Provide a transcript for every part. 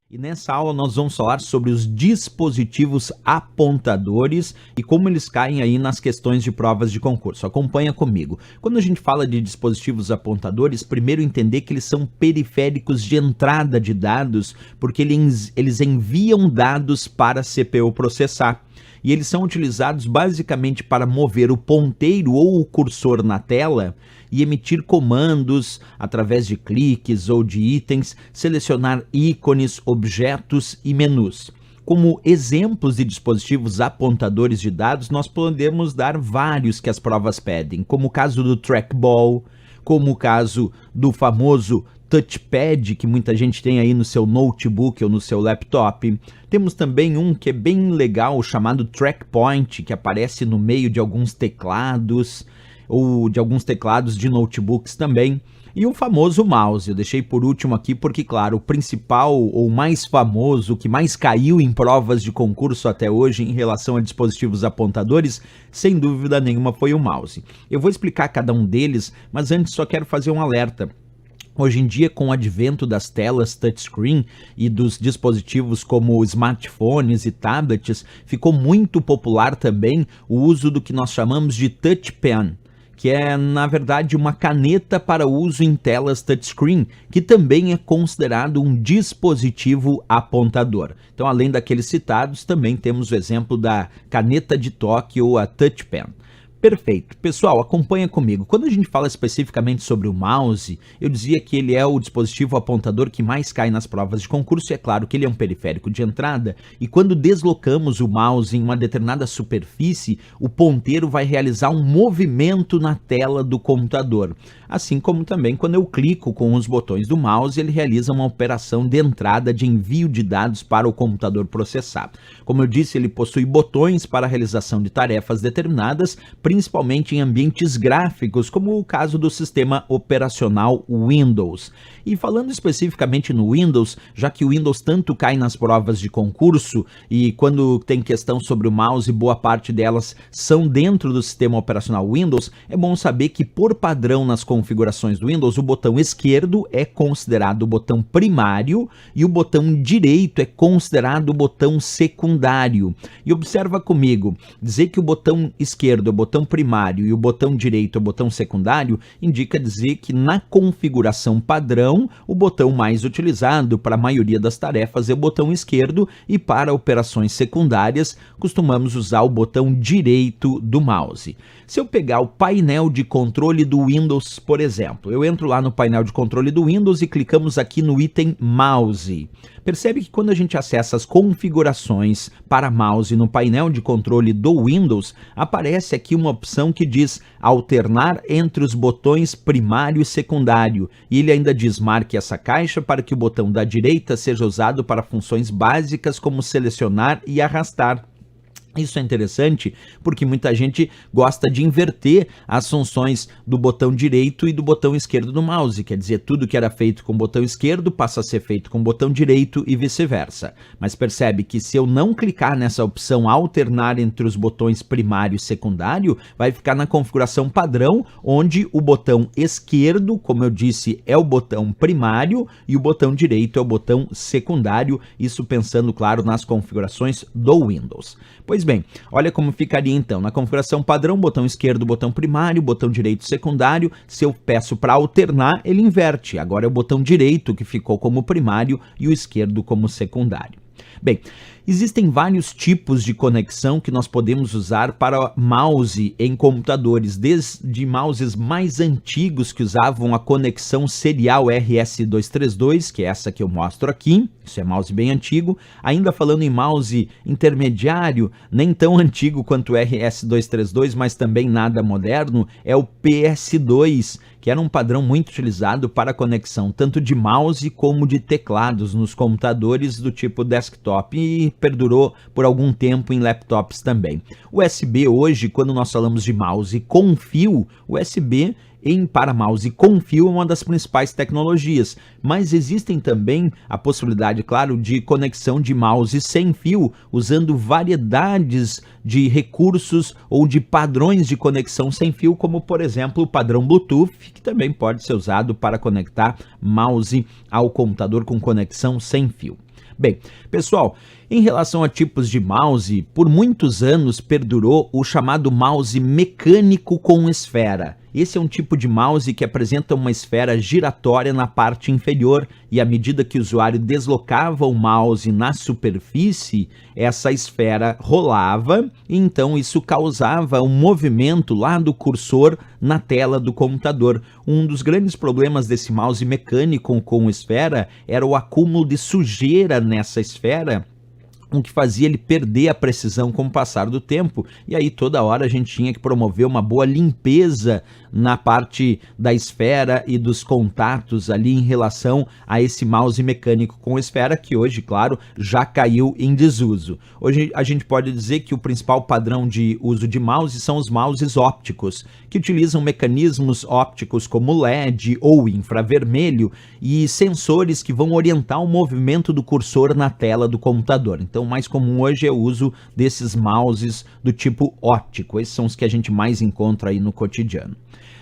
E nessa aula nós vamos falar sobre os dispositivos apontadores e como eles caem aí nas questões de provas de concurso. Acompanha comigo. Quando a gente fala de dispositivos apontadores, primeiro entender que eles são periféricos de entrada de dados, porque eles enviam dados para a CPU processar. E eles são utilizados basicamente para mover o ponteiro ou o cursor na tela e emitir comandos através de cliques ou de itens, selecionar ícones, objetos e menus. Como exemplos de dispositivos apontadores de dados, nós podemos dar vários que as provas pedem, como o caso do trackball, como o caso do famoso touchpad que muita gente tem aí no seu notebook ou no seu laptop. Temos também um que é bem legal, chamado trackpoint, que aparece no meio de alguns teclados ou de alguns teclados de notebooks também. E o famoso mouse, eu deixei por último aqui porque, claro, o principal ou mais famoso, o que mais caiu em provas de concurso até hoje em relação a dispositivos apontadores, sem dúvida nenhuma foi o mouse. Eu vou explicar cada um deles, mas antes só quero fazer um alerta. Hoje em dia, com o advento das telas touchscreen e dos dispositivos como smartphones e tablets, ficou muito popular também o uso do que nós chamamos de touch pen, que é, na verdade, uma caneta para uso em telas touchscreen, que também é considerado um dispositivo apontador. Então, além daqueles citados, também temos o exemplo da caneta de toque ou a touch pen. Perfeito. Pessoal, acompanha comigo. Quando a gente fala especificamente sobre o mouse, eu dizia que ele é o dispositivo apontador que mais cai nas provas de concurso, e é claro que ele é um periférico de entrada, e quando deslocamos o mouse em uma determinada superfície, o ponteiro vai realizar um movimento na tela do computador. Assim como também quando eu clico com os botões do mouse, ele realiza uma operação de entrada de envio de dados para o computador processar. Como eu disse, ele possui botões para a realização de tarefas determinadas, principalmente em ambientes gráficos, como o caso do sistema operacional Windows. E falando especificamente no Windows, já que o Windows tanto cai nas provas de concurso e quando tem questão sobre o mouse, boa parte delas são dentro do sistema operacional Windows, é bom saber que por padrão nas configurações do Windows, o botão esquerdo é considerado o botão primário e o botão direito é considerado o botão secundário. E observa comigo, dizer que o botão esquerdo é o botão primário e o botão direito é o botão secundário, indica dizer que na configuração padrão, o botão mais utilizado para a maioria das tarefas é o botão esquerdo e para operações secundárias costumamos usar o botão direito do mouse. Se eu pegar o painel de controle do Windows, por exemplo, eu entro lá no painel de controle do Windows e clicamos aqui no item mouse. Percebe que quando a gente acessa as configurações para mouse no painel de controle do Windows, aparece aqui uma opção que diz alternar entre os botões primário e secundário. E ele ainda diz: marque essa caixa para que o botão da direita seja usado para funções básicas como selecionar e arrastar. Isso é interessante porque muita gente gosta de inverter as funções do botão direito e do botão esquerdo do mouse, quer dizer, tudo que era feito com o botão esquerdo passa a ser feito com o botão direito e vice-versa. Mas percebe que se eu não clicar nessa opção alternar entre os botões primário e secundário, vai ficar na configuração padrão, onde o botão esquerdo, como eu disse, é o botão primário e o botão direito é o botão secundário, isso pensando, claro, nas configurações do Windows. Pois bem, olha como ficaria então, na configuração padrão, botão esquerdo, botão primário, botão direito, secundário. Se eu peço para alternar, ele inverte, agora é o botão direito que ficou como primário e o esquerdo como secundário. Bem, existem vários tipos de conexão que nós podemos usar para mouse em computadores, desde mouses mais antigos que usavam a conexão serial RS-232, que é essa que eu mostro aqui, isso é mouse bem antigo. Ainda falando em mouse intermediário, nem tão antigo quanto o RS-232, mas também nada moderno, é o PS2, que era um padrão muito utilizado para a conexão tanto de mouse como de teclados nos computadores do tipo desktop e perdurou por algum tempo em laptops também. O USB hoje, quando nós falamos de mouse com fio, o USB para mouse com fio é uma das principais tecnologias, mas existem também a possibilidade, claro, de conexão de mouse sem fio, usando variedades de recursos ou de padrões de conexão sem fio, como por exemplo o padrão Bluetooth, que também pode ser usado para conectar mouse ao computador com conexão sem fio. Bem, pessoal, em relação a tipos de mouse, por muitos anos perdurou o chamado mouse mecânico com esfera. Esse é um tipo de mouse que apresenta uma esfera giratória na parte inferior e à medida que o usuário deslocava o mouse na superfície, essa esfera rolava e então isso causava um movimento lá do cursor na tela do computador. Um dos grandes problemas desse mouse mecânico com esfera era o acúmulo de sujeira nessa esfera, o que fazia ele perder a precisão com o passar do tempo, e aí toda hora a gente tinha que promover uma boa limpeza na parte da esfera e dos contatos ali em relação a esse mouse mecânico com esfera, que hoje, claro, já caiu em desuso. Hoje a gente pode dizer que o principal padrão de uso de mouse são os mouses ópticos, que utilizam mecanismos ópticos como LED ou infravermelho e sensores que vão orientar o movimento do cursor na tela do computador. Então, o mais comum hoje é o uso desses mouses do tipo óptico. Esses são os que a gente mais encontra aí no cotidiano.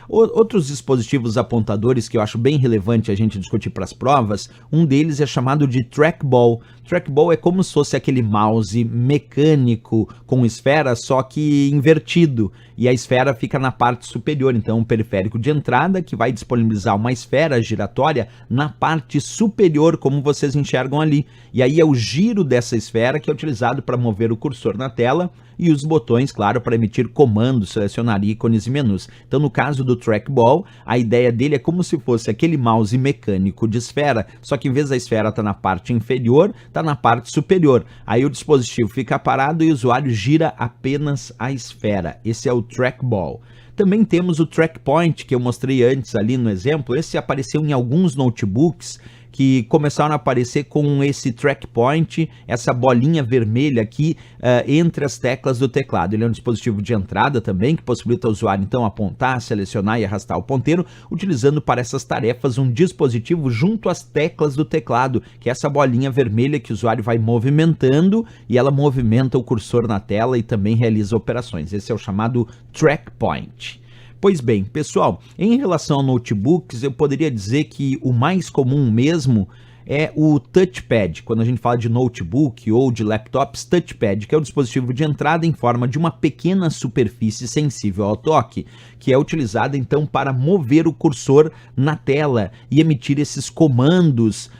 Outros dispositivos apontadores que eu acho bem relevante a gente discutir para as provas, um deles é chamado de trackball. Trackball é como se fosse aquele mouse mecânico com esfera, só que invertido, e a esfera fica na parte superior, então um periférico de entrada que vai disponibilizar uma esfera giratória na parte superior, como vocês enxergam ali, e aí é o giro dessa esfera que é utilizado para mover o cursor na tela, e os botões, claro, para emitir comandos, selecionar ícones e menus. Então, no caso do trackball, a ideia dele é como se fosse aquele mouse mecânico de esfera, só que em vez da esfera estar na parte inferior, está na parte superior. Aí o dispositivo fica parado e o usuário gira apenas a esfera. Esse é o trackball. Também temos o trackpoint, que eu mostrei antes ali no exemplo. Esse apareceu em alguns notebooks que começaram a aparecer com esse trackpoint, essa bolinha vermelha aqui entre as teclas do teclado. Ele é um dispositivo de entrada também, que possibilita ao usuário então apontar, selecionar e arrastar o ponteiro, utilizando para essas tarefas um dispositivo junto às teclas do teclado, que é essa bolinha vermelha que o usuário vai movimentando e ela movimenta o cursor na tela e também realiza operações. Esse é o chamado trackpoint. Pois bem, pessoal, em relação a notebooks, eu poderia dizer que o mais comum mesmo é o touchpad. Quando a gente fala de notebook ou de laptops, touchpad, que é o dispositivo de entrada em forma de uma pequena superfície sensível ao toque, que é utilizada então para mover o cursor na tela e emitir esses comandos,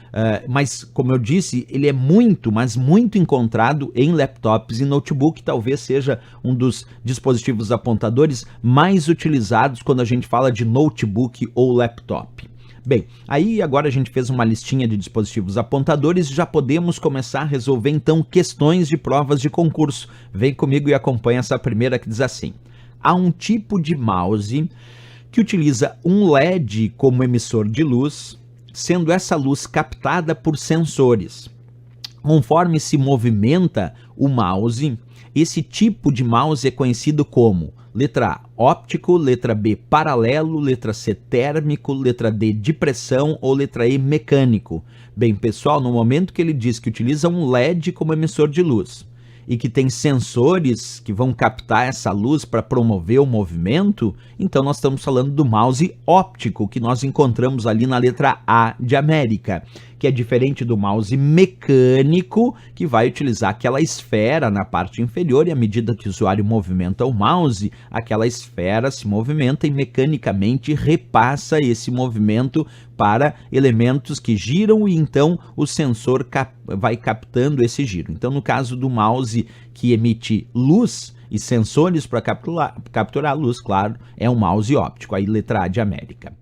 mas como eu disse, ele é muito, mas muito encontrado em laptops e notebook, talvez seja um dos dispositivos apontadores mais utilizados quando a gente fala de notebook ou laptop. Bem, aí agora a gente fez uma listinha de dispositivos apontadores e já podemos começar a resolver então questões de provas de concurso. Vem comigo e acompanha essa primeira que diz assim: há um tipo de mouse que utiliza um LED como emissor de luz, sendo essa luz captada por sensores. Conforme se movimenta o mouse, esse tipo de mouse é conhecido como letra A, óptico, letra B, paralelo, letra C, térmico, letra D, de pressão ou letra E, mecânico. Bem, pessoal, no momento que ele diz que utiliza um LED como emissor de luz e que tem sensores que vão captar essa luz para promover o movimento, então nós estamos falando do mouse óptico, que nós encontramos ali na letra A de América, que é diferente do mouse mecânico, que vai utilizar aquela esfera na parte inferior e à medida que o usuário movimenta o mouse, aquela esfera se movimenta e mecanicamente repassa esse movimento para elementos que giram e então o sensor vai captando esse giro. Então, no caso do mouse que emite luz e sensores para capturar a luz, claro, é um mouse óptico, aí letra A de América.